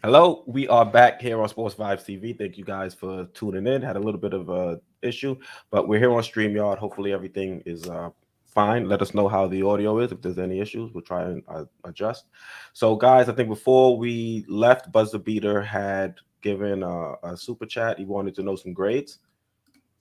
Hello, we are back here on Sports Vibes TV. Thank you guys for tuning in. Had a little bit of a issue, but we're here on StreamYard. Hopefully, everything is fine. Let us know how the audio is. If there's any issues, we'll try and adjust. So, guys, I think before we left, Buzzer Beater had given a super chat. He wanted to know some grades.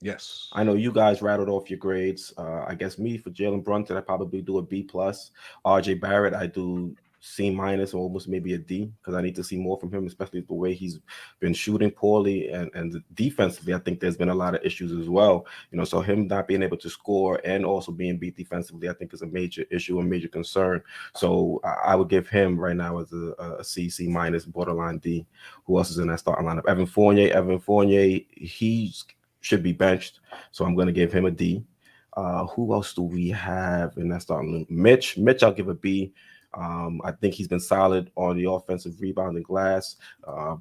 Yes. I know you guys rattled off your grades. I guess me for Jalen Brunson, I probably do a B plus. RJ Barrett, I do C minus or almost maybe a D because I need to see more from him, especially the way he's been shooting poorly and defensively. I think there's been a lot of issues as well. So him not being able to score and also being beat defensively, I think is a major issue, a major concern. So I would give him right now as a C, C minus, borderline D. Who else is in that starting lineup? Evan Fournier. Evan Fournier, he's should be benched. So I'm going to give him a D. Who else do we have in that starting? Mitch. I'll give a B. I think he's been solid on the offensive rebounding glass,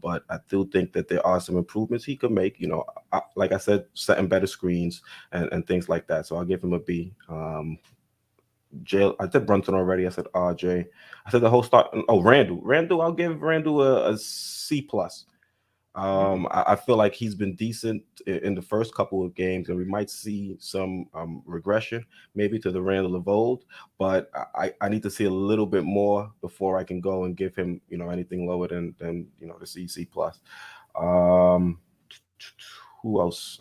but I do think that there are some improvements he could make. Like I said, setting better screens and things like that. So I'll give him a B. I said Brunson already. I said RJ. I said the whole start. Oh, Randall. I'll give Randall a C plus. I feel like he's been decent in the first couple of games, and we might see some regression maybe to the Randall of old. But I need to see a little bit more before I can go and give him anything lower than the C plus. Um, who else?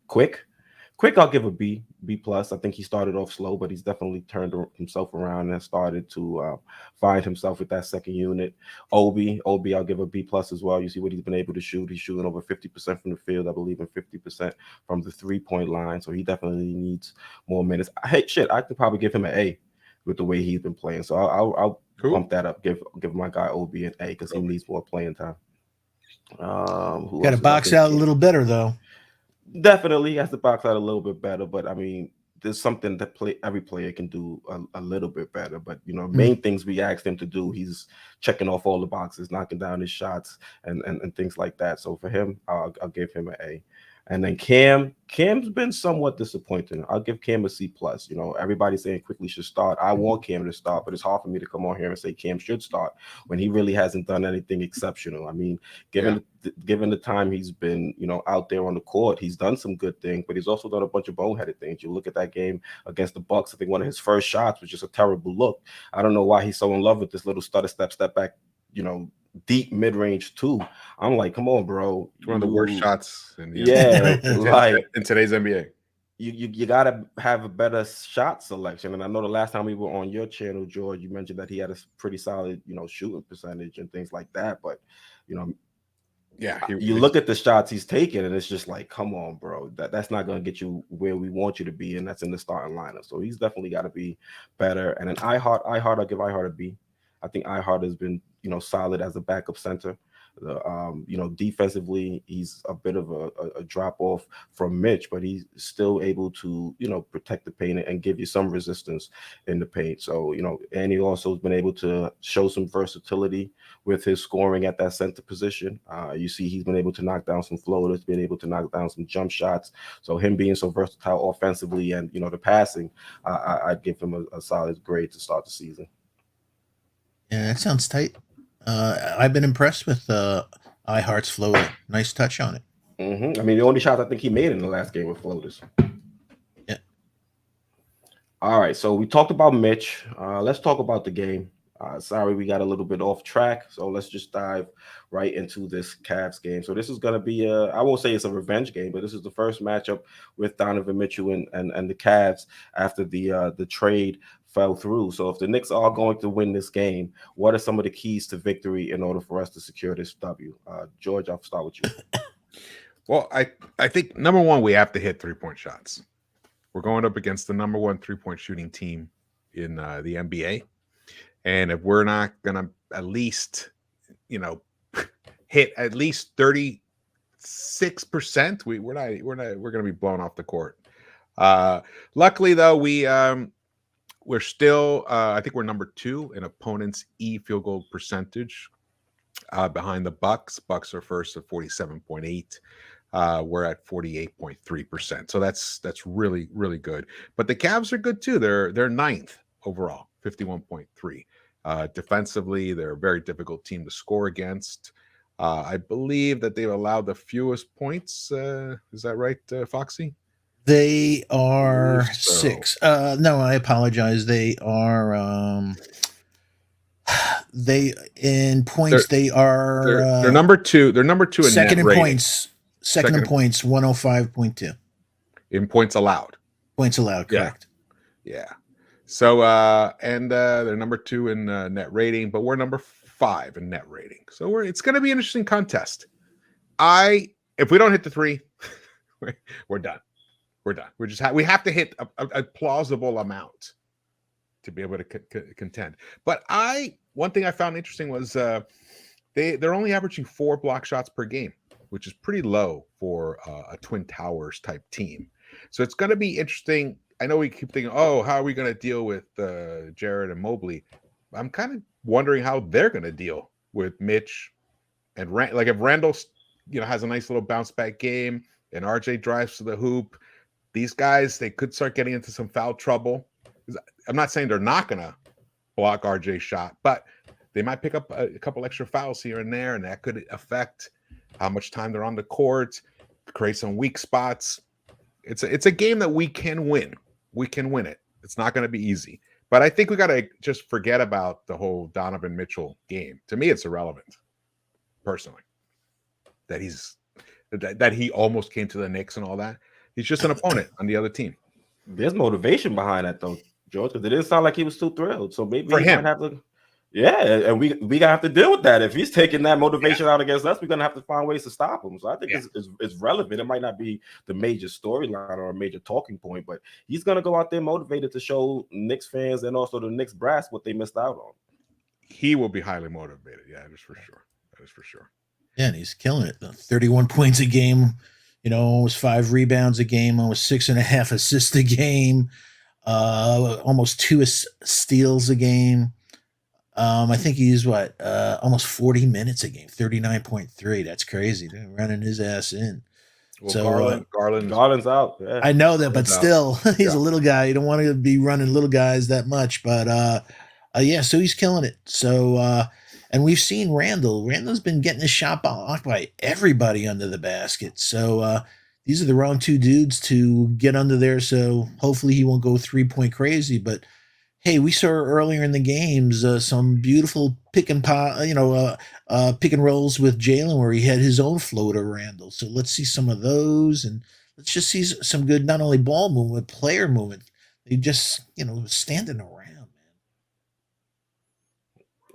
Quick, I'll give a B plus. I think he started off slow, but he's definitely turned himself around and started to find himself with that second unit. Obi, I'll give a B plus as well. You see what he's been able to shoot. He's shooting over 50% from the field, I believe, and 50% from the 3-point line. So he definitely needs more minutes. Hey, shit, I could probably give him an A with the way he's been playing. So I'll Cool. bump that up. Give my guy Obi an A because he needs more playing time. Who Got else to is box out a little better though. Definitely has to box out a little bit better, but I mean, there's something that every player can do a little bit better. But main things we asked him to do, he's checking off all the boxes, knocking down his shots, and things like that. So for him, I'll give him an A. And then Cam's been somewhat disappointing. I'll give Cam a C plus. Everybody's saying Quickley should start. I want Cam to start, but it's hard for me to come on here and say Cam should start when he really hasn't done anything exceptional. I mean, given the time he's been, out there on the court, he's done some good things, but he's also done a bunch of boneheaded things. You look at that game against the Bucks. I think one of his first shots was just a terrible look. I don't know why he's so in love with this little stutter step back, deep mid range too. I'm like, come on, bro. It's one of the worst shots in the in today's NBA. You gotta have a better shot selection. And I know the last time we were on your channel, George, you mentioned that he had a pretty solid, shooting percentage and things like that. But you look at the shots he's taking, and it's just like, come on, bro. That's not gonna get you where we want you to be, and that's in the starting lineup. So he's definitely got to be better. And then I'll give Ihart a B. I think Ihart has been, solid as a backup center. Defensively, he's a bit of a drop off from Mitch, but he's still able to, protect the paint and give you some resistance in the paint. So, and he also has been able to show some versatility with his scoring at that center position. You see, he's been able to knock down some floaters, been able to knock down some jump shots. So him being so versatile offensively and, the passing, I'd give him a solid grade to start the season. Yeah, that sounds tight. I've been impressed with Ihart's floater. Nice touch on it. I mean, the only shot I think he made in the last game were floaters. Yeah. All right, so we talked about Mitch. Let's talk about the game. Sorry, we got a little bit off track, so let's just dive right into this Cavs game. So this is going to be I won't say it's a revenge game, but this is the first matchup with Donovan Mitchell and the Cavs after the trade fell through. So if the Knicks are going to win this game, what are some of the keys to victory in order for us to secure this W? George, I'll start with you. Well, I think number one, we have to hit 3-point shots. We're going up against the number one 3-point shooting team in the NBA. And if we're not going to at least, hit at least 36%, we're going to be blown off the court. Luckily though, we're still, I think we're number 2 in opponents' field goal percentage behind the Bucks. Bucks are first at 47.8. We're at 48.3%. So that's really, really good. But the Cavs are good too. They're 9th overall, 51.3. Defensively, they're a very difficult team to score against. I believe that they've allowed the fewest points. Is that right, Foxy? They are So. 6. No, I apologize. They are they in points. They are They're number 2. They're number 2 in second net in rating. points. Second in points, 105.2 in points allowed. Points allowed, correct? Yeah. So and they're number 2 in net rating, but we're number 5 in net rating. So it's going to be an interesting contest. If we don't hit the 3, we're done. We're done. We have to hit a plausible amount to be able to contend. But one thing I found interesting was they're only averaging 4 block shots per game, which is pretty low for a Twin Towers type team. So it's going to be interesting. I know we keep thinking, oh, how are we going to deal with Jared and Mobley? I'm kind of wondering how they're going to deal with Mitch and like if Randall, has a nice little bounce back game and RJ drives to the hoop. These guys, they could start getting into some foul trouble. I'm not saying they're not going to block RJ's shot, but they might pick up a couple extra fouls here and there, and that could affect how much time they're on the court, create some weak spots. It's a game that we can win. We can win it. It's not going to be easy. But I think we got to just forget about the whole Donovan Mitchell game. To me, it's irrelevant, personally, that he almost came to the Knicks and all that. He's just an opponent on the other team. There's motivation behind that, though, George, because it didn't sound like he was too thrilled. So maybe For he him. might have to. Yeah, and we gonna have to deal with that. If he's taking that motivation out against us, we're gonna have to find ways to stop him. So I think it's relevant. It might not be the major storyline or a major talking point, but he's gonna go out there motivated to show Knicks fans and also the Knicks brass what they missed out on. He will be highly motivated. Yeah, that is for sure. That is for sure. Yeah, and he's killing it. 31 points a game, almost 5 rebounds a game, almost 6.5 assists a game, almost 2 steals a game. I think he's almost 40 minutes a game, 39.3. That's crazy. They're running his ass in. Well, So Garland's out. Yeah. I know that, but still, he's a little guy. You don't want to be running little guys that much. But so he's killing it. So and we've seen Randall. Randall's been getting his shot blocked by everybody under the basket. So these are the wrong 2 dudes to get under there. So hopefully he won't go 3-point crazy. But hey, we saw earlier in the games some beautiful pick and rolls with Jalen where he had his own floater, Randall. So let's see some of those, and let's just see some good not only ball movement, but player movement. They just standing around,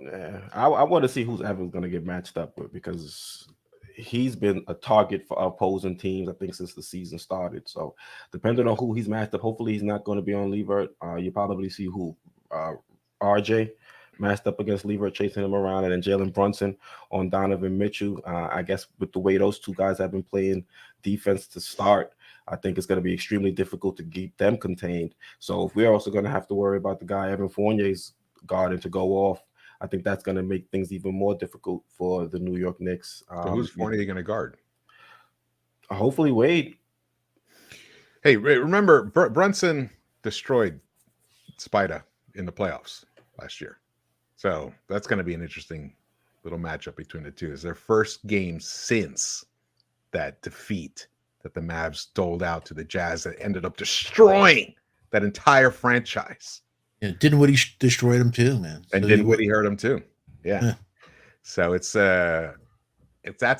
man. Yeah, I want to see who's Evans going to get matched up with, because he's been a target for opposing teams, I think, since the season started. So depending on who he's matched up, hopefully he's not going to be on Levert. You probably see who RJ matched up against Levert, chasing him around, and then Jalen Brunson on Donovan Mitchell. I guess with the way those 2 guys have been playing defense to start, I think it's going to be extremely difficult to keep them contained. So if we're also going to have to worry about the guy Evan Fournier's guarding to go off, I think that's going to make things even more difficult for the New York Knicks. So who's Fournier going to guard? Hopefully Wade. Hey, remember Brunson destroyed Spida in the playoffs last year. So that's going to be an interesting little matchup between the two. It's their first game since that defeat that the Mavs doled out to the Jazz that ended up destroying that entire franchise. Yeah, Dinwiddie destroyed him too, man. And So Dinwiddie hurt him too. Yeah. So it's that's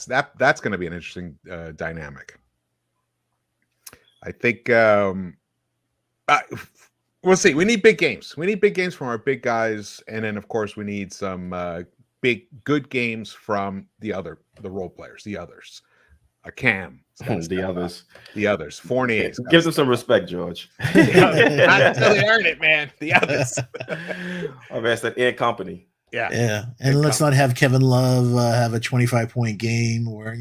going to be an interesting dynamic. I think we'll see. We need big games. We need big games from our big guys, and then of course we need some good games from the role players, the others. Cam, the others. Fournier, give them some respect, George. Not until they earn it, man. The others. I mean, I said and company. Yeah, and let's not have Kevin Love have a 25-point game, or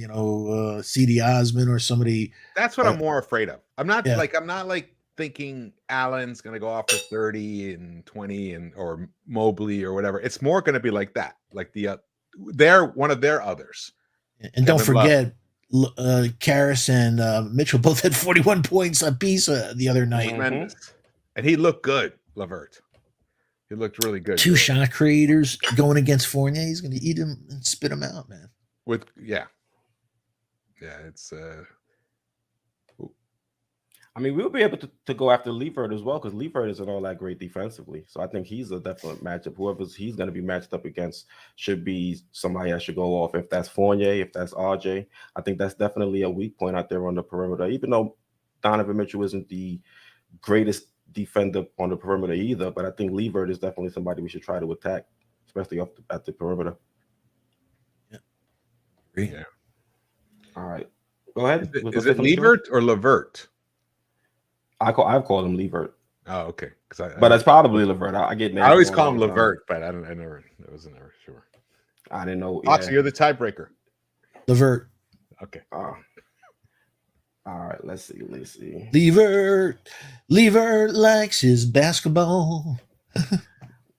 C.D. Osman or somebody. That's what I'm more afraid of. I'm not thinking Allen's going to go off for 30 and 20 or Mobley or whatever. It's more going to be like that, like they're one of their others. And don't forget, Karras and Mitchell both had 41 points apiece the other night. Tremendous. And he looked good, Levert. He looked really good. 2 shot creators going against Fournier. He's going to eat him and spit him out, man. It's I mean, we'll be able to go after Leifert as well because Leifert isn't all that great defensively. So I think he's a definite matchup. Whoever's he's going to be matched up against should be somebody that should go off. If that's Fournier, if that's RJ, I think that's definitely a weak point out there on the perimeter. Even though Donovan Mitchell isn't the greatest defender on the perimeter either, but I think Leifert is definitely somebody we should try to attack, especially at the perimeter. Yeah. All right, go ahead. Is it Leifert or Levert? I've called him Leifert. Oh, okay. But it's probably Levert. I get names. I always call him Levert, but I wasn't never sure. I didn't know. Oxy, you're the tiebreaker. Levert. Okay. All right. Let's see. Levert likes his basketball.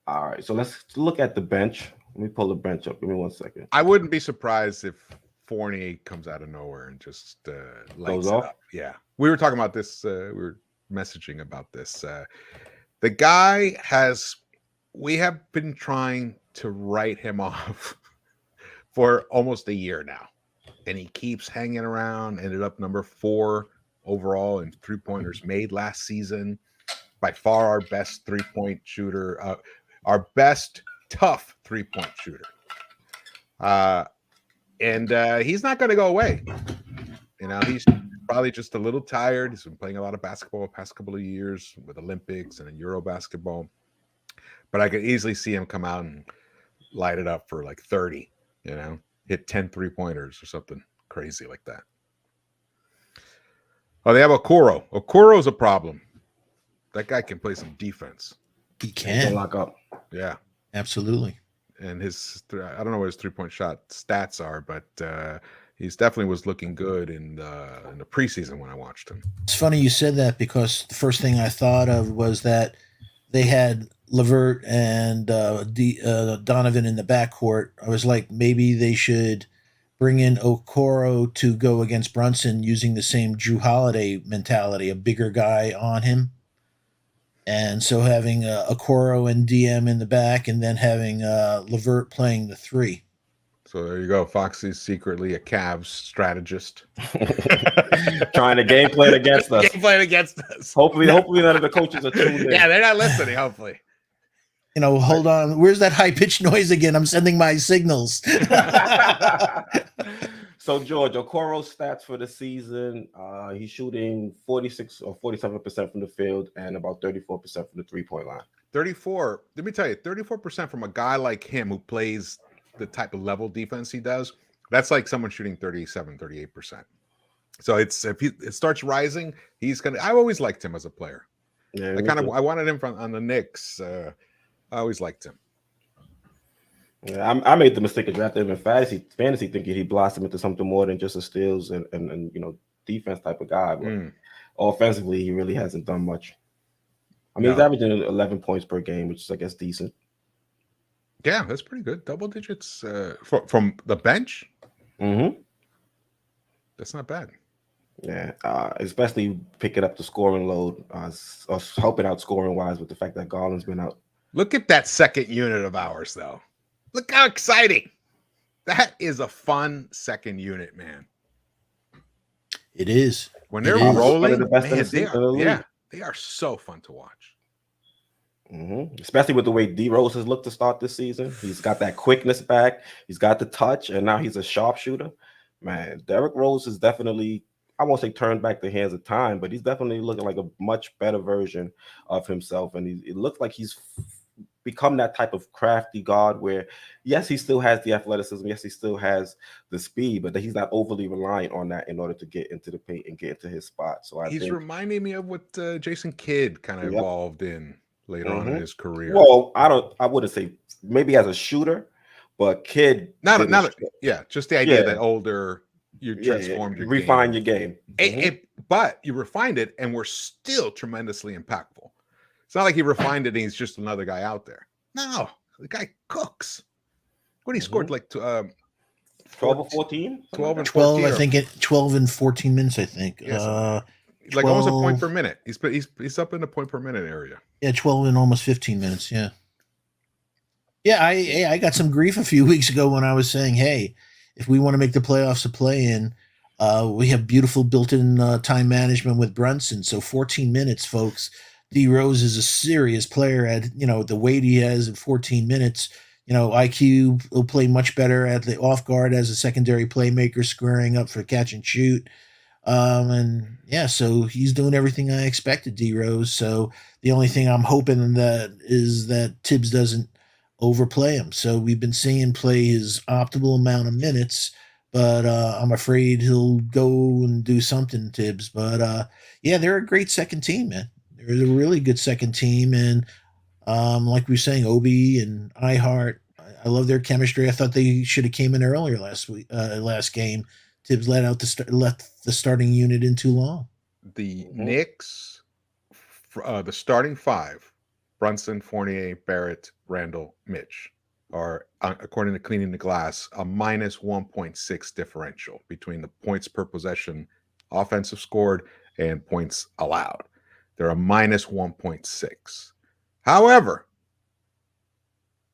All right. So let's look at the bench. Let me pull the bench up. Give me 1 second. I wouldn't be surprised if Fournier comes out of nowhere and just lights it up. Yeah. We were talking about this. We were messaging about this. The guy we have been trying to write him off for almost a year now. And he keeps hanging around, ended up number 4 overall in 3-pointers made last season. By far our best 3-point shooter, our best tough 3-point shooter. And he's not going to go away. You know, he's probably just a little tired. He's been playing a lot of basketball the past couple of years with Olympics and Euro basketball. But I could easily see him come out and light it up for like 30, you know, hit 10 3-pointers or something crazy like that. Oh, they have Okoro. Okoro's a problem. That guy can play some defense. He can lock up. Yeah. Absolutely. And I don't know what his 3-point shot stats are, but he's definitely was looking good in the preseason when I watched him. It's funny you said that because the first thing I thought of was that they had Levert and Donovan in the backcourt. I was like, maybe they should bring in Okoro to go against Brunson using the same Drew Holiday mentality, a bigger guy on him. And so having Okoro and DM in the back and then having Levert playing the 3. So there you go. Foxy's secretly a Cavs strategist. Trying to game plan against us. Game plan against us. Hopefully none of the coaches are tuned in. Yeah, they're not listening, hopefully. You know, hold on. Where's that high-pitched noise again? I'm sending my signals. So, George, Okoro's stats for the season, he's shooting 46 or 47% from the field and about 34% from the 3-point line. 34. Let me tell you, 34% from a guy like him who plays the type of level defense he does, that's like someone shooting 37, 38%. So if it starts rising, he's going to – I always liked him as a player. Yeah, I wanted him on the Knicks. I always liked him. Yeah, I made the mistake of drafting him in fantasy thinking he blossomed into something more than just a steals and you know, defense type of guy. But offensively, he really hasn't done much. I mean, he's averaging 11 points per game, which is, I guess, decent. Yeah, that's pretty good. Double digits from the bench. Mm-hmm. That's not bad. Yeah, especially picking up the scoring load, helping out scoring-wise with the fact that Garland's been out. Look at that second unit of ours, though. Look how exciting. That is a fun second unit, man. It is. When they're rolling, man, they are so fun to watch. Mm-hmm. Especially with the way D Rose has looked to start this season. He's got that quickness back. He's got the touch, and now he's a sharpshooter. Man, Derrick Rose is definitely, I won't say turned back the hands of time, but he's definitely looking like a much better version of himself. And it looks like he's become that type of crafty guard where, yes, he still has the athleticism. Yes, he still has the speed, but he's not overly reliant on that in order to get into the paint and get into his spot. So he's reminding me of what Jason Kidd kind of evolved in later on in his career. Well, I wouldn't say maybe as a shooter, but Kidd, just the idea that older, you transformed your refine your game. But you refined it, and we're still tremendously impactful. It's not like he refined it and he's just another guy out there. No, the guy cooks. What he scored like 12 or 14? 12 and 12, I think 12 and 14 minutes, I think. Yes. Like almost a point per minute. He's up in the point per minute area. Yeah, 12 and almost 15 minutes, yeah. Yeah, I got some grief a few weeks ago when I was saying, hey, if we want to make the playoffs a play-in, we have beautiful built-in time management with Brunson. So 14 minutes, folks. D Rose is a serious player at the weight he has in 14 minutes. IQ will play much better at the off guard as a secondary playmaker, squaring up for catch and shoot. And yeah, so he's doing everything I expected, D Rose. So the only thing I'm hoping that is that Tibbs doesn't overplay him. So we've been seeing him play his optimal amount of minutes, but I'm afraid he'll go and do something, Tibbs. But yeah, they're a great second team, man. They're a really good second team, and like we were saying, Obi and iHeart, I love their chemistry. I thought they should have came in earlier last game. Tibbs left the starting unit in too long. The Knicks, the starting five: Brunson, Fournier, Barrett, Randall, Mitch, are, according to Cleaning the Glass, a minus 1.6 differential between the points per possession, offensive scored, and points allowed. They're a minus 1.6. However,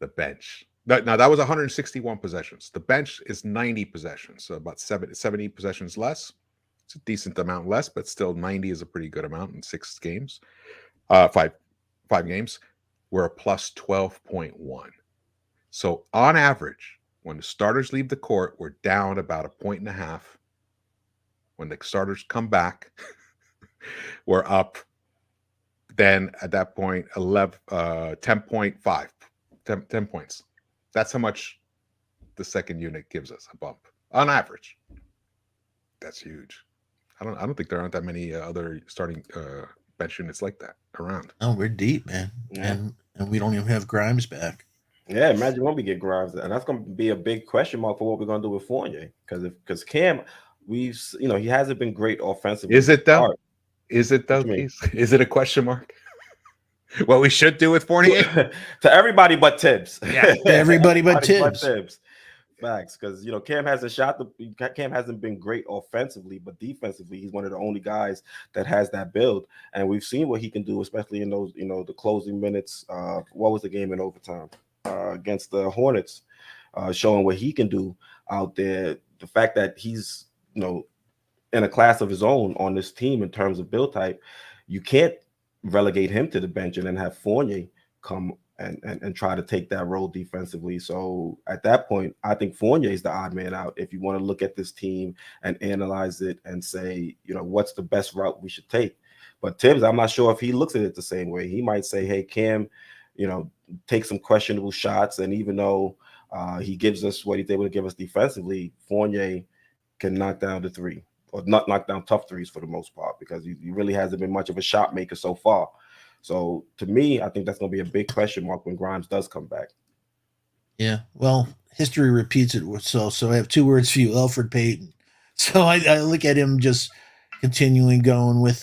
the bench. Now, that was 161 possessions. The bench is 90 possessions, so about 70 possessions less. It's a decent amount less, but still 90 is a pretty good amount in 6 games. Five games. We're a plus 12.1. So on average, when the starters leave the court, we're down about 1.5 points. When the starters come back, we're up. Then at that point, 10.5, 10 points. That's how much the second unit gives us a bump on average. That's huge. I don't think there aren't that many other starting bench units like that around. Oh, we're deep, man. Yeah. And we don't even have Grimes back. Yeah, imagine when we get Grimes, and that's going to be a big question mark for what we're going to do with Fournier, because Cam, he hasn't been great offensively. Is it though? Art. Is it though? Is it a question mark? What we should do with Fournier? To everybody but Tibbs. Yeah, everybody but Tibbs. Facts, because Cam hasn't been great offensively, but defensively, he's one of the only guys that has that build, and we've seen what he can do, especially in those the closing minutes. What was the game in overtime against the Hornets? Showing what he can do out there. The fact that he's in a class of his own on this team in terms of build type, you can't relegate him to the bench and then have Fournier come and try to take that role defensively. So at that point, I think Fournier is the odd man out if you want to look at this team and analyze it and say, what's the best route we should take. But Tibbs, I'm not sure if he looks at it the same way. He might say, hey, Cam, take some questionable shots, and even though he gives us what he's able to give us defensively, Fournier can knock down the three, or not knock down tough threes for the most part, because he really hasn't been much of a shot maker so far. So to me, I think that's going to be a big question mark when Grimes does come back. Yeah, well, history repeats itself. So I have 2 words for you, Elfrid Payton. So I look at him just continuing going with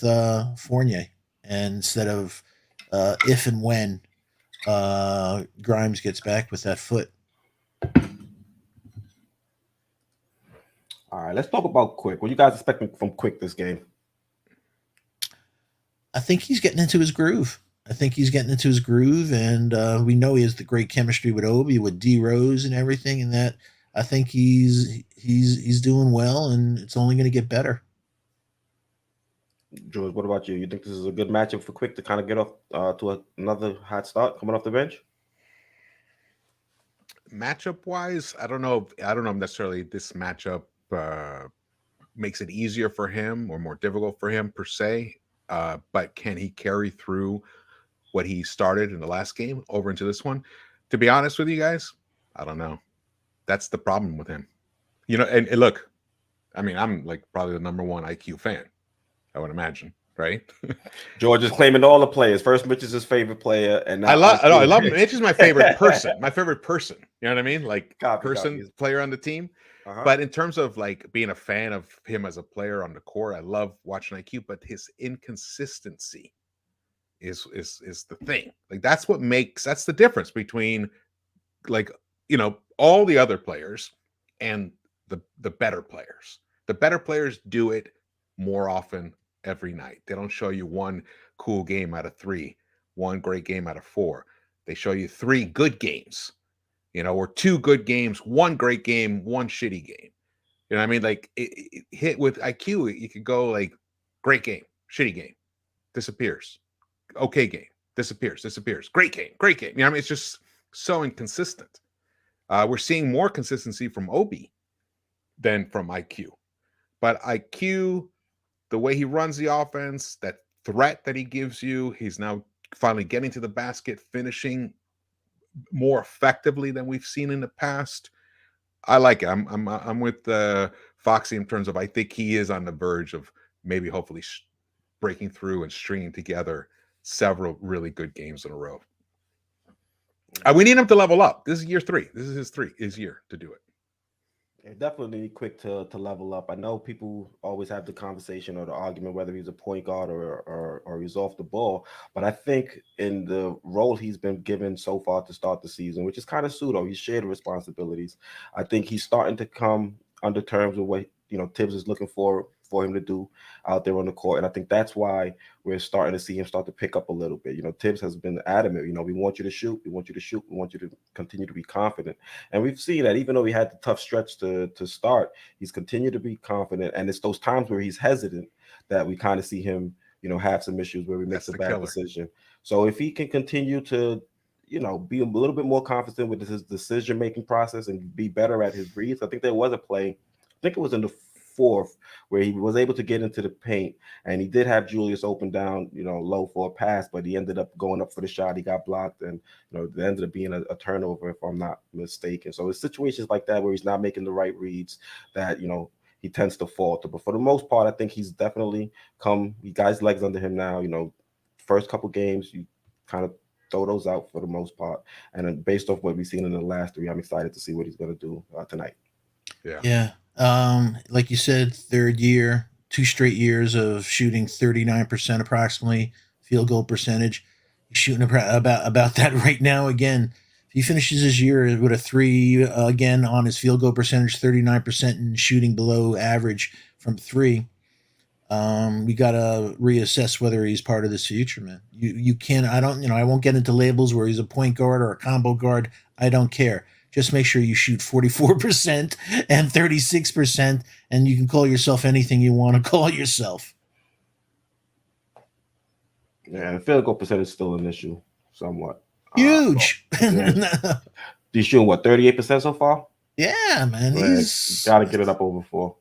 Fournier, and instead of if and when Grimes gets back with that foot. All right, let's talk about Quick. What are you guys expecting from Quick this game? I think he's getting into his groove. And we know he has the great chemistry with Obi, with D Rose, and everything. And that I think he's doing well, and it's only going to get better. George, what about you? You think this is a good matchup for Quick to kind of get off to another hot start coming off the bench? Matchup wise, I don't know necessarily this matchup makes it easier for him or more difficult for him per se. But can he carry through what he started in the last game over into this one? To be honest with you guys, I don't know. That's the problem with him. And look, I mean, I'm like probably the number 1 IQ fan, I would imagine, right? George is claiming all the players. First, Mitch is his favorite player, and I love Mitch is my favorite person. My favorite person. You know what I mean? Like player on the team. Uh-huh. But in terms of like being a fan of him as a player on the court, I love watching IQ, but his inconsistency is the thing. Like that's the difference between like all the other players and the better players. The better players do it more often every night. They don't show you one cool game out of 3, one great game out of 4. They show you 3 good games or 2 good games, 1 great game, 1 shitty game. You know what I mean? Like it hit with IQ, you could go like great game, shitty game, disappears. Okay game, disappears. Great game. You know what I mean? It's just so inconsistent. We're seeing more consistency from Obi than from IQ. But IQ, the way he runs the offense, that threat that he gives you, he's now finally getting to the basket, finishing more effectively than we've seen in the past. I like it. I'm with Foxy in terms of I think he is on the verge of maybe hopefully breaking through and stringing together several really good games in a row. We need him to level up. This is year 3. This is his year to do it. Yeah, definitely quick to level up. I know people always have the conversation or the argument whether he's a point guard or he's off the ball, but I think in the role he's been given so far to start the season, which is kind of pseudo, he's shared responsibilities. I think he's starting to come under terms with what Tibbs is looking for him to do out there on the court, and I think that's why we're starting to see him start to pick up a little bit. Tibbs has been adamant. We want you to shoot. We want you to shoot. We want you to continue to be confident. And we've seen that even though he had the tough stretch to start, he's continued to be confident. And it's those times where he's hesitant that we kind of see him, have some issues where he makes a bad decision. So if he can continue to, be a little bit more confident with his decision-making process and be better at his reads. I think there was a play, I think it was in the 4th, where he was able to get into the paint, and he did have Julius open down, low for a pass, but he ended up going up for the shot. He got blocked, and it ended up being a turnover, if I'm not mistaken. So it's situations like that where he's not making the right reads that he tends to falter. But for the most part, I think he's definitely he got his legs under him now. First couple games, you kind of throw those out for the most part, and then based off what we've seen in the last 3, I'm excited to see what he's going to do tonight. Yeah. Like you said, 3rd year, 2 straight years of shooting 39% approximately field goal percentage. He's shooting about that right now again. If he finishes his year with a 3 again on his field goal percentage, 39% and shooting below average from 3, we gotta reassess whether he's part of this future, man. You can't. I don't. I won't get into labels where he's a point guard or a combo guard. I don't care. Just make sure you shoot 44% and 36%, and you can call yourself anything you want to call yourself. Yeah, the field goal percentage is still an issue, somewhat. Huge. He's shooting, 38% so far? Yeah, man. He's got to get it up over 4.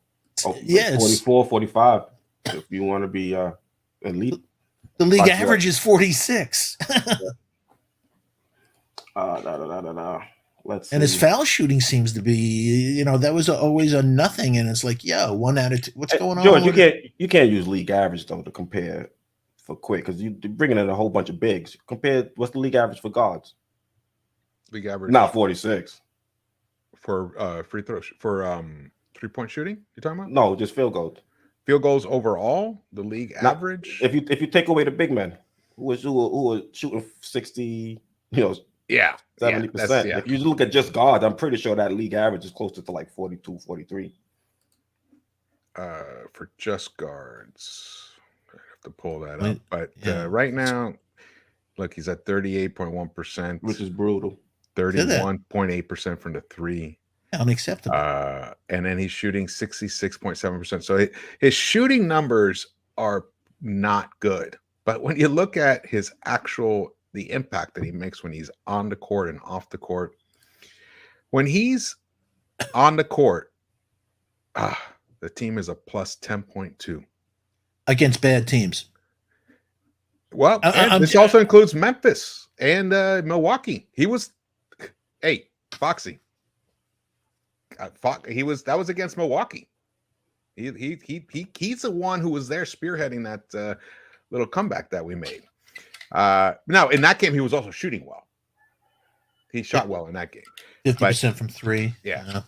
Yeah, 44, 45, if you want to be elite. The league average is 46. Let's see. And his foul shooting seems to be, that was always a nothing, and it's like, 1 out of 2. What's going on? George, you can't use league average though to compare for Quick, because you're bringing in a whole bunch of bigs. Compare what's the league average for guards? League average, not 46 for free throw for 3-point shooting. You're talking about? No, just field goals. Field goals overall, the league average. If you take away the big men who was shooting 60, 70%. If you look at just guards, I'm pretty sure that league average is closer to like 42, 43. For just guards, I have to pull that up. But right now, look, he's at 38.1%, which is brutal. 31.8% from the 3. Unacceptable. And then he's shooting 66.7%. So his shooting numbers are not good. But when you look at his the impact that he makes when he's on the court and off the court, when he's on the court, the team is a plus 10.2 against bad teams. Well, this also includes Memphis and Milwaukee. He was, Foxy. That was against Milwaukee. He's the one who was there spearheading that little comeback that we made. Now in that game he was also shooting well. He shot well in that game. 50% from 3. Yeah.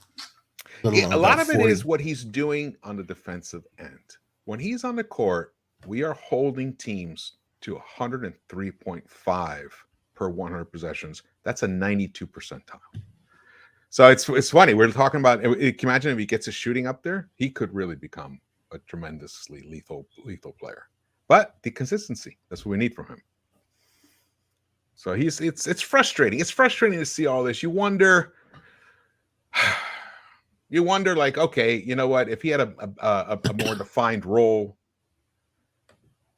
A lot of 40. It is what he's doing on the defensive end. When he's on the court, we are holding teams to 103.5 per 100 possessions. That's a 92 percentile. So it's funny. We're talking about. Can you imagine if he gets his shooting up there? He could really become a tremendously lethal player. But the consistency, that's what we need from him. So it's frustrating. It's frustrating to see all this. You wonder, like, okay, you know what? If he had a more defined role,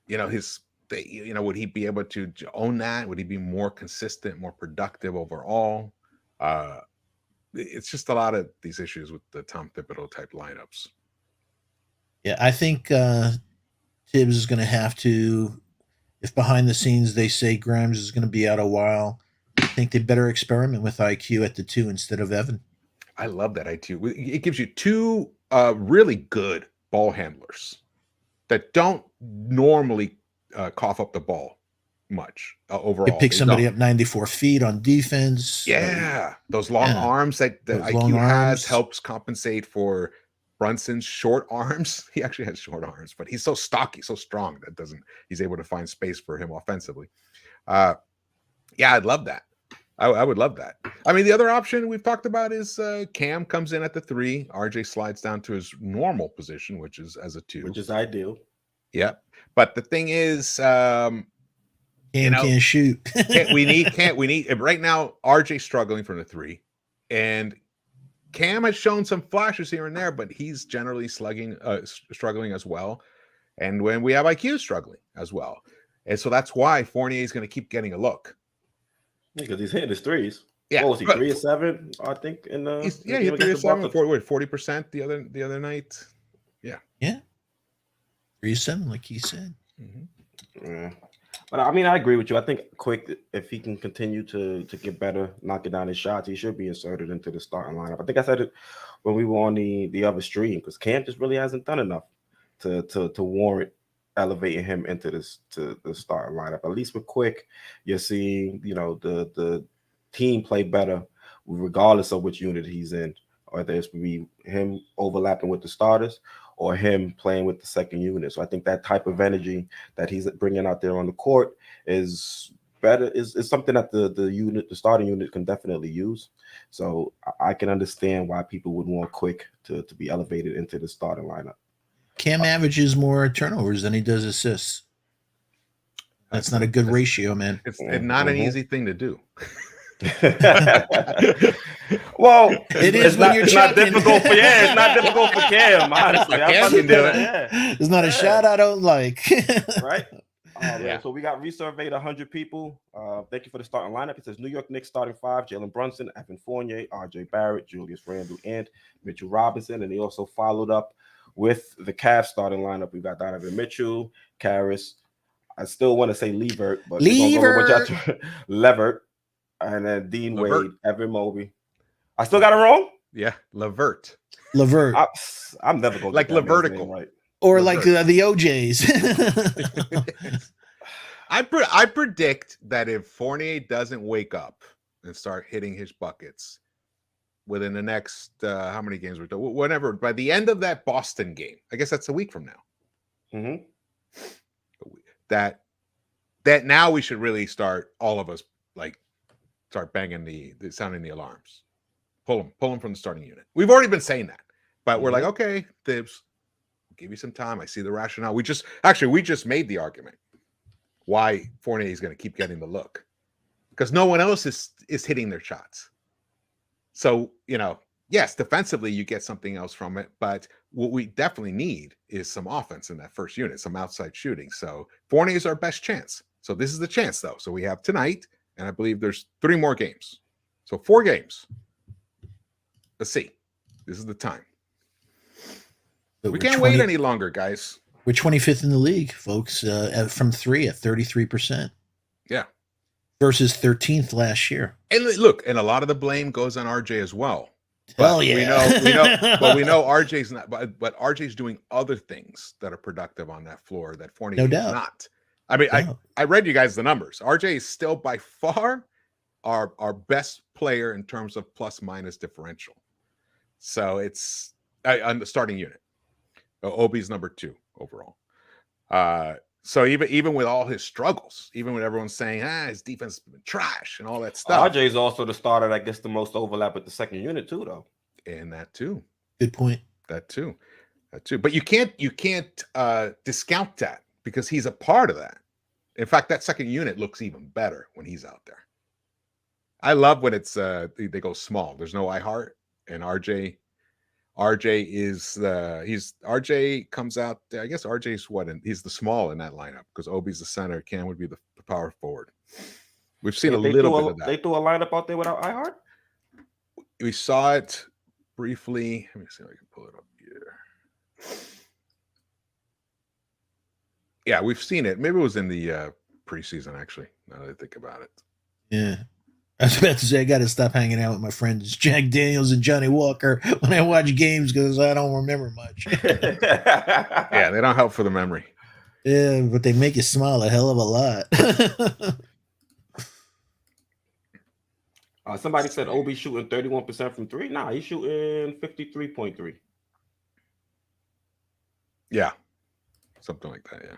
would he be able to own that? Would he be more consistent, more productive overall? It's just a lot of these issues with the Tom Thibodeau type lineups. Yeah, I think Tibbs is going to have to, if behind the scenes they say Grimes is going to be out a while, I think they better experiment with IQ at the 2 instead of Evan. I love that IQ. It gives you two really good ball handlers that don't normally cough up the ball much overall. You pick somebody up 94 feet on defense. Yeah, those long arms that IQ has helps compensate for Brunson's short arms. He actually has short arms, but he's so stocky, so strong he's able to find space for him offensively. Yeah, I'd love that. I would love that. I mean, the other option we've talked about is Cam comes in at the 3. RJ slides down to his normal position, which is as a 2. Which is ideal. Yep. But the thing is, Cam can't shoot. we need right now, RJ struggling from the 3. And Cam has shown some flashes here and there, but he's generally struggling as well. And when we have IQ struggling as well. And so that's why Fournier is going to keep getting a look. Because he's hitting his threes. Yeah. What was he, 3 or 7, I think? He hit 3 or 7, 40% the other night. Yeah. Yeah. 3 or 7, like he said. Mm-hmm. Yeah. But I mean, I agree with you. I think Quick, if he can continue to get better, knocking down his shots, he should be inserted into the starting lineup. I think I said it when we were on the other stream, because Cam just really hasn't done enough to warrant elevating him into the starting lineup. At least with Quick, you're seeing, the team play better regardless of which unit he's in, or there's be him overlapping with the starters or him playing with the second unit. So I think that type of energy that he's bringing out there on the court is better, is something that the starting unit can definitely use. So I can understand why people would want Quick to be elevated into the starting lineup. Cam averages more turnovers than he does assists. That's not a good ratio, man. It's not an easy thing to do. Well, it is when you're not difficult for it's not difficult for Cam, honestly. Cam can do it. Yeah. It's not a shot I don't like. Right? Yeah. So we got resurveyed 100 people. Thank you for the starting lineup. It says New York Knicks starting 5, Jalen Brunson, Evan Fournier, RJ Barrett, Julius Randle, and Mitchell Robinson. And they also followed up with the Cavs starting lineup. We got Donovan Mitchell, Karras. I still want to say Levert, but Levert, and then Dean Levert. Wade, Evan Mobley. I still got it wrong? Yeah, Levert. I'm never going to like Levertical. Right. Or Levert. like the OJs. I predict that if Fournier doesn't wake up and start hitting his buckets within the next how many games we're doing, whatever, by the end of that Boston game, I guess that's a week from now. Mm-hmm. That now we should really start, all of us, like, start banging the sounding the alarms. Pull them from the starting unit. We've already been saying that, but we're like, okay, Thibs, give you some time. I see the rationale. We just made the argument why Fournier is going to keep getting the look, because no one else is hitting their shots. So, yes, defensively you get something else from it, but what we definitely need is some offense in that first unit, some outside shooting. So Fournier is our best chance. So this is the chance, though. So we have tonight, and I believe there's 3 more games. So 4 games. Let's see. This is the time. We can't wait any longer, guys. We're 25th in the league, folks, from 3 at 33%. Yeah. Versus 13th last year. And look, and a lot of the blame goes on RJ as well. Hell yeah. We know RJ's not, but RJ's doing other things that are productive on that floor that Fournier is not. I mean, I read you guys the numbers. RJ is still by far our best player in terms of plus minus differential. So it's on the starting unit. Obi's number 2 overall. So even with all his struggles, even with everyone saying, his defense has been trash and all that stuff. RJ's also the starter that gets the most overlap with the second unit too, though. And that too. Good point. That too. But you can't discount that, because he's a part of that. In fact, that second unit looks even better when he's out there. I love when it's they go small. There's no iHeart, and RJ is RJ comes out. I guess RJ's he's the small in that lineup because Obi's the center. Cam would be the power forward. We've seen a little bit of that. They threw a lineup out there without iHeart. We saw it briefly. Let me see if I can pull it up here. Yeah, we've seen it. Maybe it was in the preseason, actually, now that I think about it. Yeah. I was about to say, I got to stop hanging out with my friends Jack Daniels and Johnny Walker when I watch games because I don't remember much. Yeah, they don't help for the memory. Yeah, but they make you smile a hell of a lot. Somebody said Obi shooting 31% from three. Nah, he's shooting 53.3. Yeah, something like that, yeah.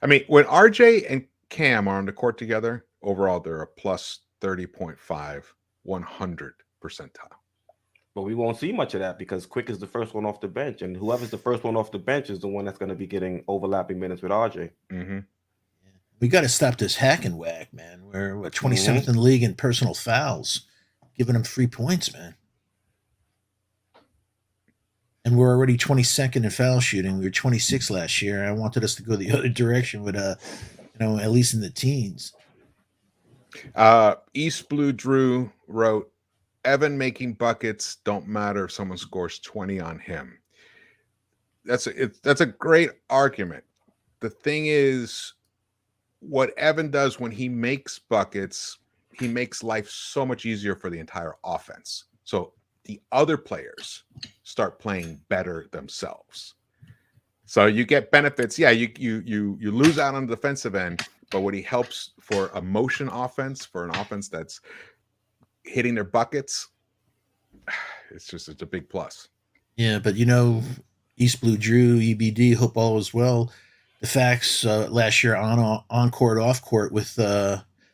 I mean, when RJ and Cam are on the court together, overall they're a plus 30.5, 100 percentile. But we won't see much of that because Quick is the first one off the bench, and whoever's the first one off the bench is the one that's going to be getting overlapping minutes with RJ. Mm-hmm. We got to stop this hack and whack, man. We're 27th in the league in personal fouls, giving them 3 points, man. And we're already 22nd in foul shooting. We were 26 last year. I wanted us to go the other direction with at least in the teens. East Blue Drew wrote, Evan making buckets don't matter if someone scores 20 on him. That's a great argument. The thing is, what Evan does when he makes buckets, he makes life so much easier for the entire offense. So the other players start playing better themselves. So you get benefits. Yeah, you lose out on the defensive end, but what he helps for a motion offense, for an offense that's hitting their buckets, it's a big plus. Yeah, but East Blue Drew, EBD, hope all is well. The facts last year on court, off court with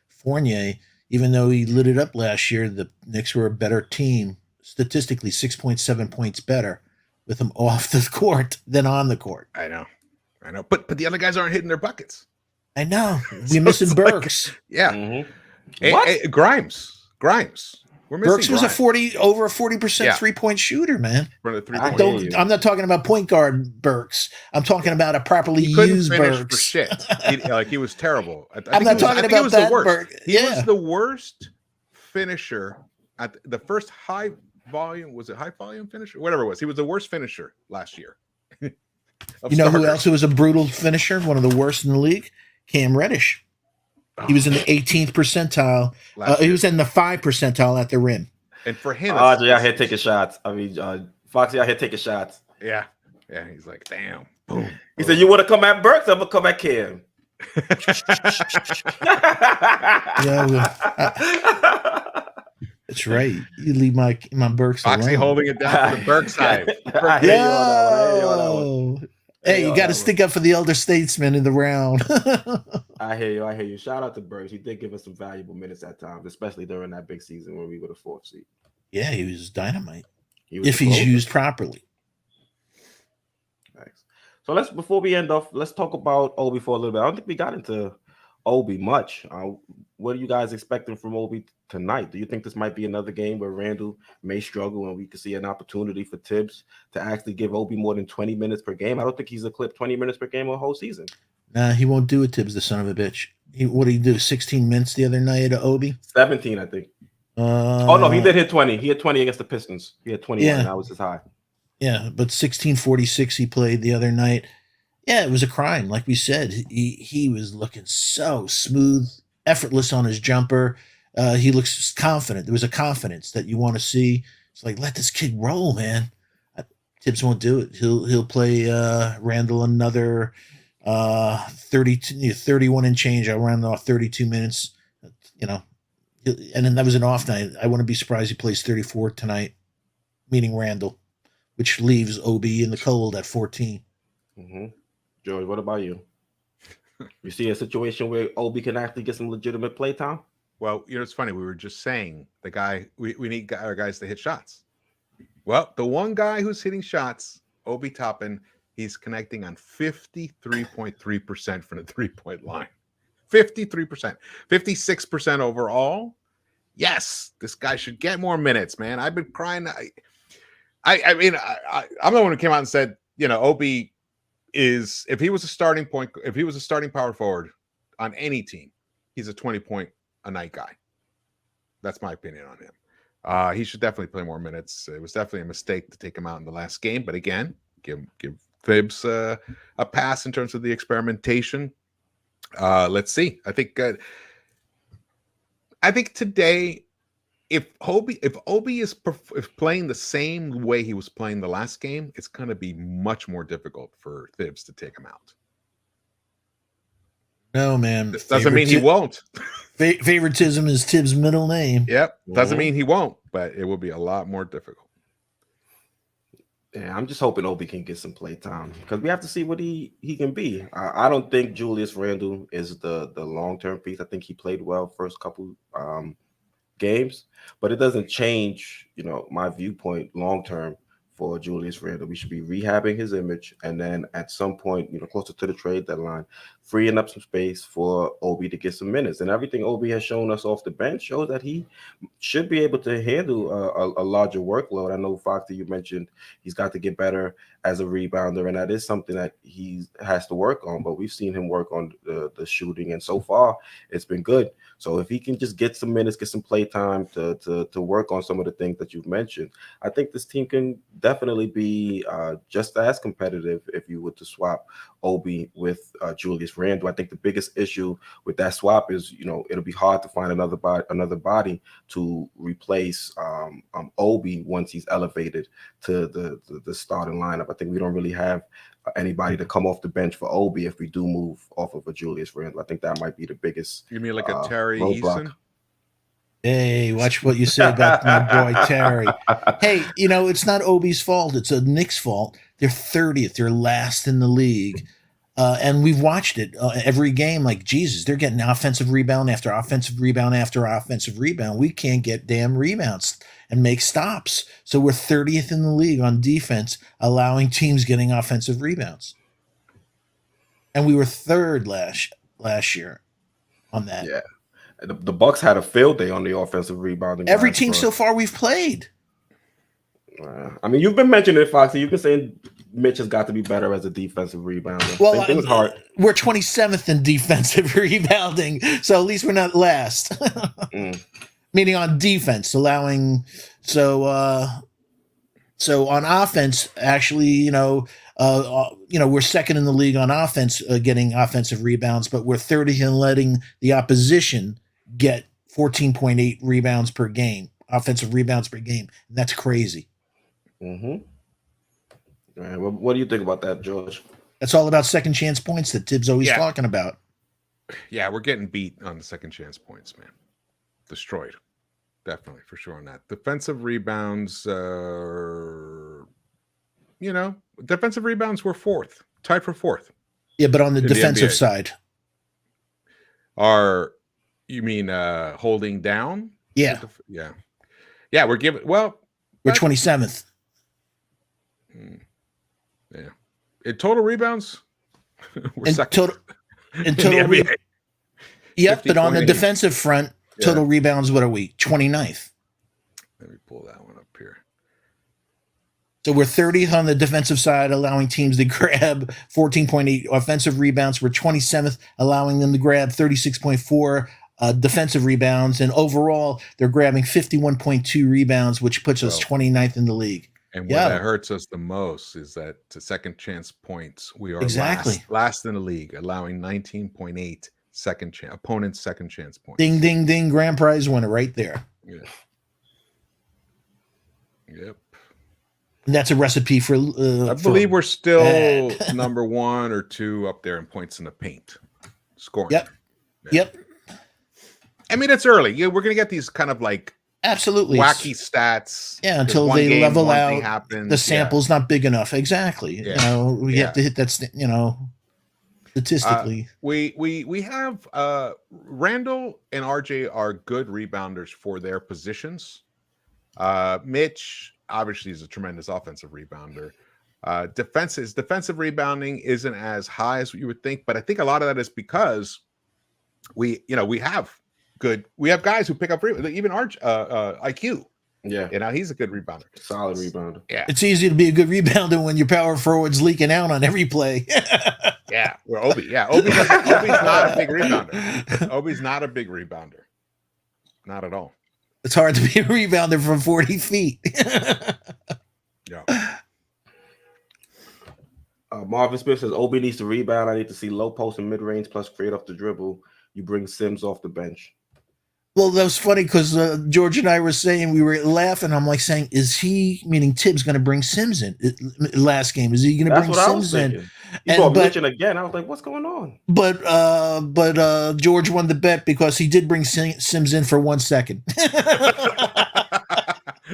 Fournier, even though he lit it up last year, the Knicks were a better team, statistically 6.7 points better with him off the court than on the court. I know. But the other guys aren't hitting their buckets. I know. We're missing Burks. Yeah. Mm-hmm. What? Grimes. We're missing Burks was Grimes. over a 40% 3-point shooter, man. For the I'm not talking about point guard Burks. I'm talking about a properly used Burks. For shit. He was terrible. I'm not talking about that Burks. He was the worst finisher at the first high volume. Was it high volume finisher? Whatever it was. He was the worst finisher last year. You know who else was a brutal finisher? One of the worst in the league? Cam Reddish. He was in the 18th percentile. He was in the 5th percentile at the rim. And for him, RJ out here taking shots. I mean, Foxy out here taking shots. Yeah. He's like, damn. Boom. He said, "You want to come at Burks? I'm gonna come at Cam." That's right. You leave my Burks Foxy alone. holding it down for the Burks side. Hey, you got to stick up for the elder statesman in the round. I hear you. Shout out to Burks. He did give us some valuable minutes at times, especially during that big season when we were the 4th seed. Yeah, he was dynamite. If he's used properly. Thanks. So before we end off, let's talk about Obi for a little bit. I don't think we got into Obi much. What are you guys expecting from Obi tonight? Do you think this might be another game where Randall may struggle and we could see an opportunity for Tibbs to actually give Obi more than 20 minutes per game? I don't think he's a clip 20 minutes per game the whole season. Nah, he won't do it, Tibbs, the son of a bitch. What did he do? 16 minutes the other night at Obi? 17, I think. No, he did hit 20. He had 20 against the Pistons. He had 21. Yeah. That was his high. Yeah, but 16:46 he played the other night. Yeah, it was a crime. Like we said, he was looking so smooth, effortless on his jumper. He looks confident. There was a confidence that you want to see. It's like, let this kid roll, man. Tibbs won't do it. He'll play Randall another 31 and change. I ran off 32 minutes. And then that was an off night. I wouldn't be surprised he plays 34 tonight, meaning Randall, which leaves Obi in the cold at 14. Mm-hmm. George, what about you? You see a situation where Obi can actually get some legitimate play time? Well, it's funny. We were just saying we need our guys to hit shots. Well, the one guy who's hitting shots, Obi Toppin, he's connecting on 53.3% from the 3-point line. 53%, 56% overall. Yes, this guy should get more minutes, man. I've been crying. I mean, I'm the one who came out and said, Obi is, if he was a starting power forward on any team, he's a 20-point a night guy. That's my opinion on him. He should definitely play more minutes. It was definitely a mistake to take him out in the last game, but again, give Thibs a pass in terms of the experimentation. Let's see. I think today, if Obi is playing the same way he was playing the last game, it's going to be much more difficult for Thibs to take him out. No, man. This doesn't mean he won't. Favoritism is Tibbs' middle name. Yep. Doesn't mean he won't, but it will be a lot more difficult. Yeah, I'm just hoping Obi can get some play time because we have to see what he can be. I don't think Julius Randle is the long-term piece. I think he played well first couple games, but it doesn't change, my viewpoint long-term for Julius Randle. We should be rehabbing his image, and then at some point, closer to the trade deadline, freeing up some space for Obi to get some minutes. And everything Obi has shown us off the bench shows that he should be able to handle a larger workload. I know, Foxy, you mentioned he's got to get better as a rebounder, and that is something that he has to work on, but we've seen him work on the shooting, and so far it's been good. So if he can just get some minutes, get some play time to work on some of the things that you've mentioned, I think this team can definitely be just as competitive if you were to swap Obi with Julius Randle. I think the biggest issue with that swap is, it'll be hard to find another body to replace Obi once he's elevated to the starting lineup. I think we don't really have anybody to come off the bench for Obi if we do move off of a Julius Randle. I think that might be the biggest. You mean like a Terry roadblock. Eason? Hey, watch what you say about my boy Terry. Hey, it's not Obi's fault. It's a Knicks fault. They're 30th. They're last in the league. And we've watched it every game. Like, Jesus, they're getting offensive rebound after offensive rebound after offensive rebound. We can't get damn rebounds and make stops. So we're 30th in the league on defense, allowing teams getting offensive rebounds. And we were third last year on that. Yeah. The Bucks had a field day on the offensive rebounding. Every team so far we've played. I mean, you've been mentioning it, Foxy. You've been saying Mitch has got to be better as a defensive rebounder. Well, it was hard. We're 27th in defensive rebounding, so at least we're not last. Meaning on defense, allowing so on offense, actually, we're second in the league on offense, getting offensive rebounds, but we're 30th in letting the opposition get 14.8 rebounds per game, offensive rebounds per game. And that's crazy. Mm-hmm. All right, well, what do you think about that, George? That's all about second chance points that Tibbs always talking about. Yeah, we're getting beat on the second chance points, man. Destroyed. Definitely, for sure on that. Defensive rebounds, defensive rebounds were fourth, tied for fourth. Yeah, but on the defensive side. You mean holding down? Yeah. Yeah, we're 27th. Yeah. In total rebounds, we're in second. In total yep, but on the defensive front, total rebounds, what are we? 29th. Let me pull that one up here. So we're 30th on the defensive side, allowing teams to grab 14.8 offensive rebounds. We're 27th, allowing them to grab 36.4 defensive rebounds. And overall, they're grabbing 51.2 rebounds, which puts us 29th in the league. And what that hurts us the most is that to second chance points, we are last in the league, allowing 19.8 opponent's second chance points. Ding, ding, ding. Grand prize winner right there. Yeah. Yep. And that's a recipe for. I believe we're still number 1 or 2 up there in points in the paint, scoring. Yep. Yeah. Yep. I mean, it's early. Yeah, we're gonna get these kind of like absolutely wacky stats. Yeah, until they level out. The sample's not big enough. Exactly. Yeah. We have to hit that. Statistically, we have Randall and RJ are good rebounders for their positions. Mitch obviously is a tremendous offensive rebounder. Defensive rebounding isn't as high as you would think, but I think a lot of that is because we have guys who pick up even IQ. Yeah, He's a good rebounder, solid rebounder. Yeah, It's easy to be a good rebounder when your power forward's leaking out on every play. yeah. Well, Obi's not a big rebounder. Obi's not a big rebounder, not at all. It's hard to be a rebounder from 40 feet. Yeah. Marvin Smith says Obi needs to rebound. I need to see low post and mid range plus create off the dribble. You bring Sims off the bench. Well, that was funny because George and I were saying, we were laughing. I'm like saying, is he, meaning Tibbs, going to bring Sims in last game? Is he going to bring Sims in? He brought Mitchell again. I was like, what's going on? But George won the bet because he did bring Sims in for 1 second.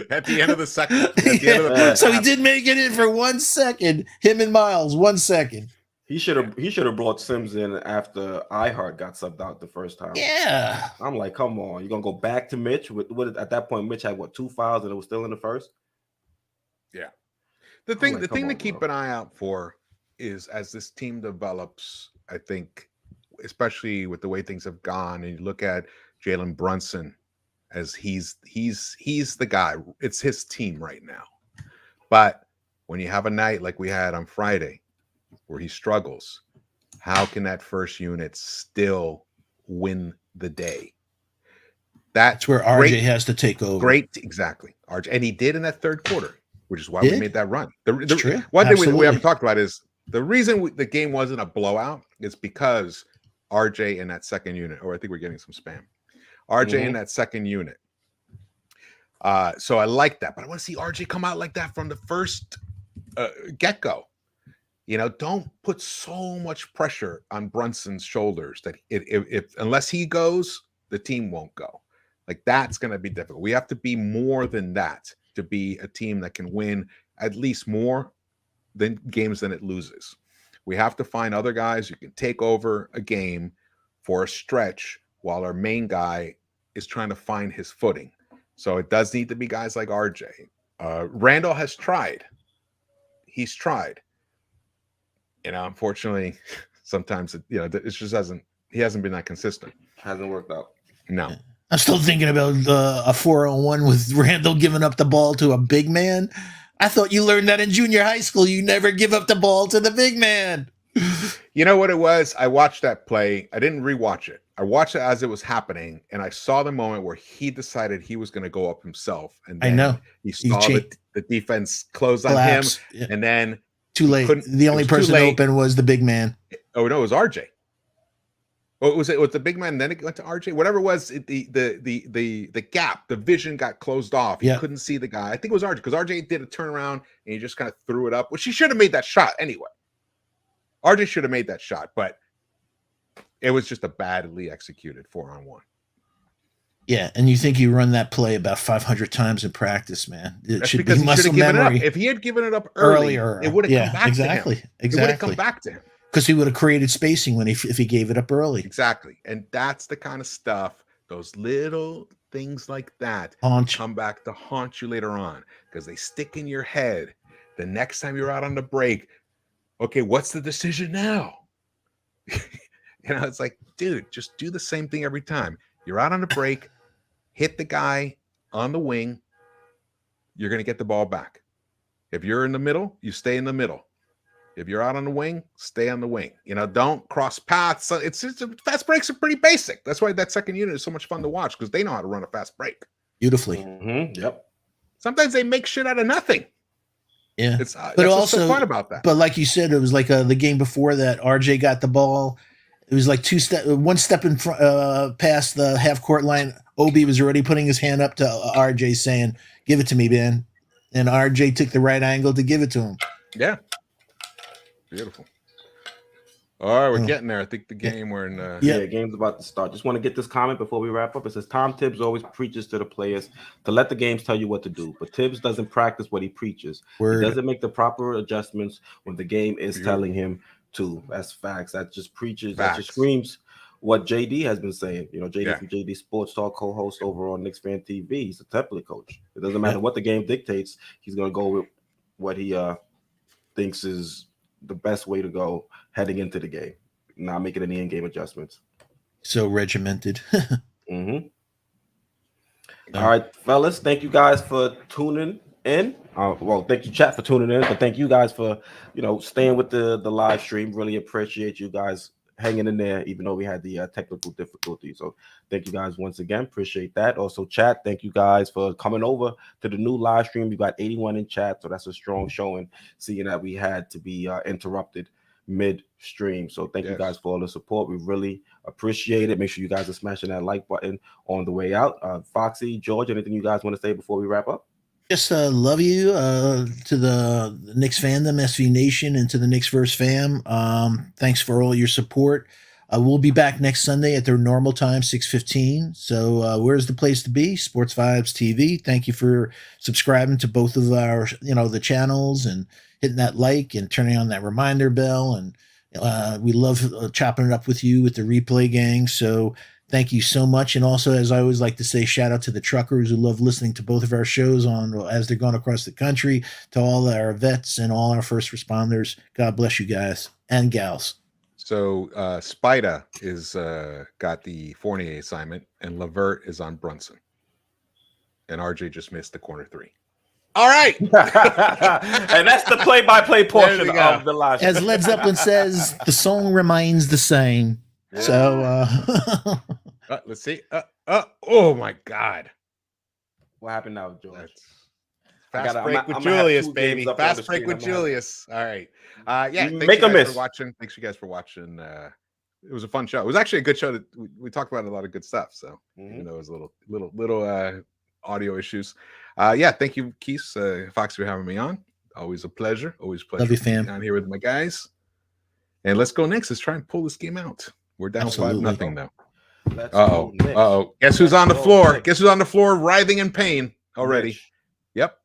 At the end of the second. At the end of the first so half. he did make it in for 1 second. Him and Miles, 1 second. He should have brought Sims in after iHeart got subbed out the first time. Yeah. I'm like, come on, you're gonna go back to Mitch with at that point Mitch had 2 fouls and it was still in the first. Yeah. The thing to keep an eye out for is as this team develops, I think, especially with the way things have gone, and you look at Jalen Brunson as he's the guy. It's his team right now. But when you have a night like we had on Friday where he struggles, how can that first unit still win the day? That's where RJ has to take over. Exactly. RJ, and he did in that third quarter, which is why we made that run. One thing we haven't talked about is the reason the game wasn't a blowout is because RJ in that second unit, or I think we're getting some spam. RJ in that second unit. So I like that, but I want to see RJ come out like that from the first get-go. Don't put so much pressure on Brunson's shoulders that if unless he goes, the team won't go. Like, that's going to be difficult. We have to be more than that to be a team that can win at least more than games than it loses. We have to find other guys who can take over a game for a stretch while our main guy is trying to find his footing. So it does need to be guys like RJ. Randall has tried. He's tried. Unfortunately, sometimes it just he hasn't been that consistent. Hasn't worked out. No. I'm still thinking about a 4-on-1 with Randall giving up the ball to a big man. I thought you learned that in junior high school. You never give up the ball to the big man. You know what it was? I watched that play. I didn't rewatch it. I watched it as it was happening, and I saw the moment where he decided he was going to go up himself. And then I know. He saw the defense close on him, and then too late. The only person open was the big man. Oh no, it was RJ. Oh, it was the big man. Then it went to RJ. Whatever it was, the gap, the vision got closed off. He couldn't see the guy. I think it was RJ because RJ did a turnaround and he just kind of threw it up. Well, she should have made that shot anyway. RJ should have made that shot, but it was just a badly executed 4-on-1. Yeah, and you think you run that play about 500 times in practice, man. That's because he should have given it up. If he had given it up earlier, it would have come back to him. Exactly. It would have come back to him. Because he would have created spacing if he gave it up early. Exactly. And that's the kind of stuff, those little things like that come back to haunt you later on because they stick in your head. The next time you're out on the break, okay, what's the decision now? It's like, dude, just do the same thing every time. You're out on the break, hit the guy on the wing, you're going to get the ball back. If you're in the middle, you stay in the middle. If you're out on the wing, stay on the wing. Don't cross paths. It's just, fast breaks are pretty basic. That's why that second unit is so much fun to watch because they know how to run a fast break. Beautifully. Mm-hmm. Yep. Sometimes they make shit out of nothing. Yeah. But also so fun about that. But like you said, it was like the game before that. RJ got the ball. It was like one step in front, past the half court line. Obi was already putting his hand up to RJ saying, "Give it to me, man." And RJ took the right angle to give it to him. Yeah. Beautiful. All right, we're getting there. I think the game we're in. The game's about to start. Just want to get this comment before we wrap up. It says Tom Tibbs always preaches to the players to let the games tell you what to do, but Tibbs doesn't practice what he preaches. Word. He doesn't make the proper adjustments when the game is telling him to. That's facts. That just preaches. Facts. That just screams what JD has been saying. JD from JD Sports Talk, co-host over on Knicks Fan TV. He's a template coach. It doesn't matter what the game dictates. He's going to go with what he thinks is the best way to go heading into the game, not making any in-game adjustments. So regimented. Mm-hmm. All right, fellas. Thank you guys for tuning in. Well, thank you, chat, for tuning in, but thank you guys for staying with the live stream. Really appreciate you guys hanging in there, even though we had the technical difficulties. So thank you guys once again. Appreciate that. Also, chat, thank you guys for coming over to the new live stream. We got 81 in chat, so that's a strong showing, seeing that we had to be interrupted mid-stream. So thank you guys for all the support. We really appreciate it. Make sure you guys are smashing that like button on the way out. Foxy, George, anything you guys want to say before we wrap up? Just love you to the Knicks fandom, SV Nation, and to the Knicks Verse fam. Thanks for all your support. We'll be back next Sunday at their normal time, 6:15. So where's the place to be? Sports Vibes TV. Thank you for subscribing to both of our, the channels, and hitting that like and turning on that reminder bell. And we love chopping it up with you with the replay gang. So thank you so much. And also, as I always like to say, shout out to the truckers who love listening to both of our shows as they're going across the country, to all our vets and all our first responders. God bless you guys and gals. So Spida is got the Fournier assignment, and Levert is on Brunson. And RJ just missed the corner three. All right. And that's the play-by-play portion of the live stream. As Led Zeppelin says, the song remains the same. Yeah. So let's see. Oh my God. What happened now, George? Fast break with Julius, baby. Fast break with Julius. All right. Yeah. Make a miss. For watching. Thanks you guys for watching. It was a fun show. It was actually a good show. That we talked about a lot of good stuff. So even though it was little audio issues. Yeah. Thank you, Keith, Fox, for having me on. Always a pleasure. Always a pleasure. Love you, fam. Down here with my guys. And let's go next. Let's try and pull this game out. We're down 5-0 now. Guess who's on the floor? Guess who's on the floor writhing in pain already? Rich. Yep.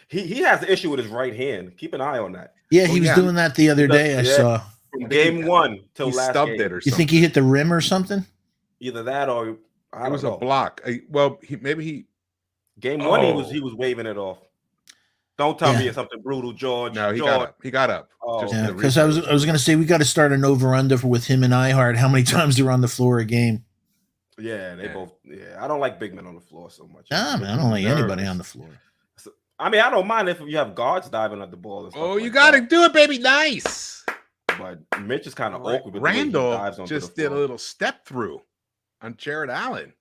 He has an issue with his right hand. Keep an eye on that. Yeah, he was doing that the other day. I saw. From game one till last game. It or something. You think he hit the rim or something? Either that or it was a block. Well, game one he was waving it off. Don't tell me it's something brutal, George. No, he got up. He got up. Because I was going to say we got to start an over/under with him and Ihart. How many times they're on the floor a game? Yeah, they both. Yeah, I don't like big men on the floor so much. Nah, man, I don't like anybody on the floor. So, I mean, I don't mind if you have guards diving at the ball. And stuff you got to do it, baby. Nice. But Mitch is kind of awkward. With Randall just did a little step through on Jared Allen.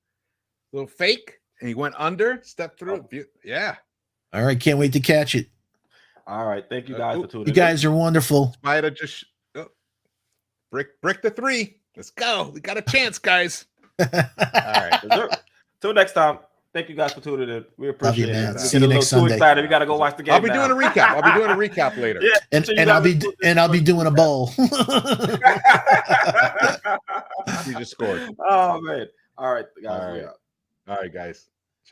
Little fake, and he went under, stepped through. Yeah. All right, can't wait to catch it. All right, thank you guys for tuning in. You guys are wonderful. Spider just brick the three. Let's go. We got a chance, guys. All right. Till next time. Thank you guys for tuning in. We appreciate it. See you next Sunday. Excited. We got to go watch the game. I'll be doing a recap. Later. Yeah, and I'll be doing a bowl. You just scored. Oh man. All right, guys. All right, guys.